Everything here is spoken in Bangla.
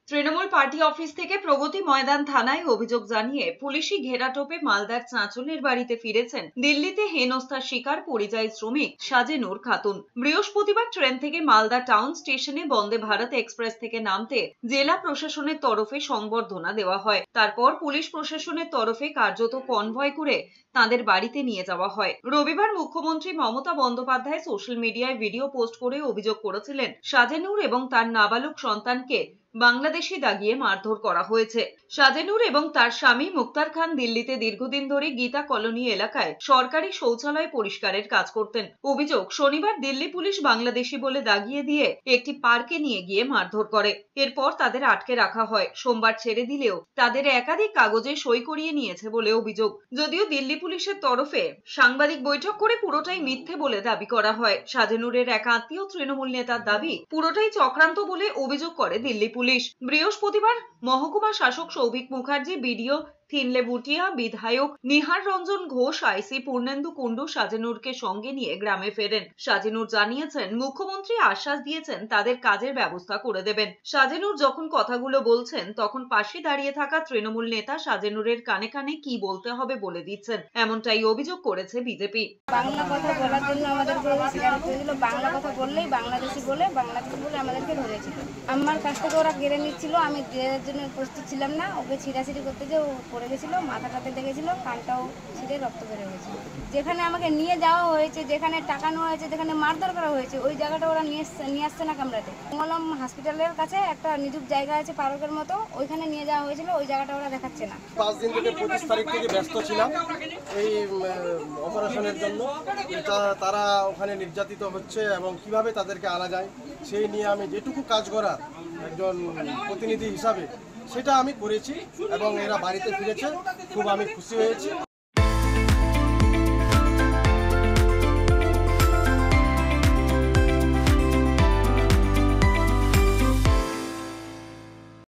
তৃণমূল পার্টি অফিস থেকে প্রগতি ময়দান থানায় অভিযোগ জানিয়ে পুলিশি ঘেরাটোপে মালদার চাঁচলের বাড়িতে ফিরেছেন দিল্লিতে হেনস্থার শিকার পরিযায়ী শ্রমিক সাজেনুর খাতুন। বৃহস্পতিবার ট্রেন থেকে মালদা টাউন স্টেশনে বন্দে ভারত এক্সপ্রেস থেকে নামতে জেলা প্রশাসনের তরফে সংবর্ধনা দেওয়া হয়। তারপর পুলিশ প্রশাসনের তরফে কার্যত কনভয় করে তাদের বাড়িতে নিয়ে যাওয়া হয়। রবিবার মুখ্যমন্ত্রী মমতা বন্দ্যোপাধ্যায় সোশ্যাল মিডিয়ায় ভিডিও পোস্ট করে অভিযোগ করেছিলেন সাজেনুর এবং তার নাবালক সন্তানকে বাংলাদেশে দাগিয়ে মারধর করা হয়েছে। সাজেনুর এবং তার স্বামী মুক্তার খান দিল্লিতে দীর্ঘদিন ধরে গীতা কলোনি এলাকায় সরকারি শৌচালয় পরিষ্কারের কাজ করতেন। অভিযোগ, শনিবার দিল্লি পুলিশ বাংলাদেশি বলে দাগিয়ে দিয়ে একটি পার্কে নিয়ে গিয়ে মারধর করে। এরপর তাদের আটকে রাখা হয়। সোমবার ছেড়ে দিলেও তাদের একাধিক কাগজে সই করিয়ে নিয়েছে বলে অভিযোগ। যদিও দিল্লি পুলিশের তরফে সাংবাদিক বৈঠক করে পুরোটাই মিথ্যে বলে দাবি করা হয়। সাজেনুরের এক আত্মীয় তৃণমূল নেতার দাবি পুরোটাই চক্রান্ত বলে অভিযোগ করে দিল্লি পুলিশ। বৃহস্পতিবার মহকুমা শাসক সৌভিক মুখার্জি, বিডিও থিনলে বুটিয়া, বিধায়ক নিহার রঞ্জন ঘোষ, আইসি পূর্ণেন্দু কুণ্ডু সাজেনুরকে সঙ্গে নিয়ে গ্রামে ফেরেন। সাজেনুর জানিয়েছেন মুখ্যমন্ত্রী আশ্বাস দিয়েছেন তাদের কাজের ব্যবস্থা করে দেবেন। সাজেনুর যখন কথাগুলো বলছেন তখন পাশে দাঁড়িয়ে থাকা তৃণমূল নেতা সাজেনুরের কানে কানে কি বলতে হবে বলে দিচ্ছেন, এমনটাই অভিযোগ করেছে বিজেপি। বাংলা কথা বলার জন্য আমাদেরকে বাংলা কথা বললেই বাংলাদেশি বলে আমাদেরকে ধরেছিল। আমার কাছ থেকে ওরা কেড়ে নিচ্ছিল, আমি দেওয়ার জন্য প্রস্তুত ছিলাম না। ওকে ছিঁড়াছিঁড়ি করতে যে ও পড়ে গেছিল, মাথাটাতে লেগেছিল, কানটাও ছিঁড়ে রক্ত বের হয়েছিল। যেখানে আমাকে নিয়ে যাওয়া হয়েছে, যেখানে টাকা নেওয়া হয়েছে, যেখানে মারধর করা হয়েছে, ওই জায়গাটা ওরা নিয়ে আসছে না কামরাতে। মঙ্গলম হসপিটালের কাছে একটা নিযুক্ত জায়গা আছে পার্কের মতো, ওইখানে নিয়ে যাওয়া হয়েছিল, ওই জায়গাটা ওরা দেখাচ্ছে না। 5 দিন থেকে 25 তারিখ থেকে ব্যস্ত ছিলাম এই অপারেশনের জন্য। তারা ওখানে নির্যাতিত হচ্ছে এবং কিভাবে তাদেরকে আনা যায় সেই নিয়ে আমি যেটুকু কাজ করার একজন প্রতিনিধি হিসাবে সেটা আমি করেছি এবং এরা বাড়িতে ফিরেছে, খুব আমি খুশি হয়েছি।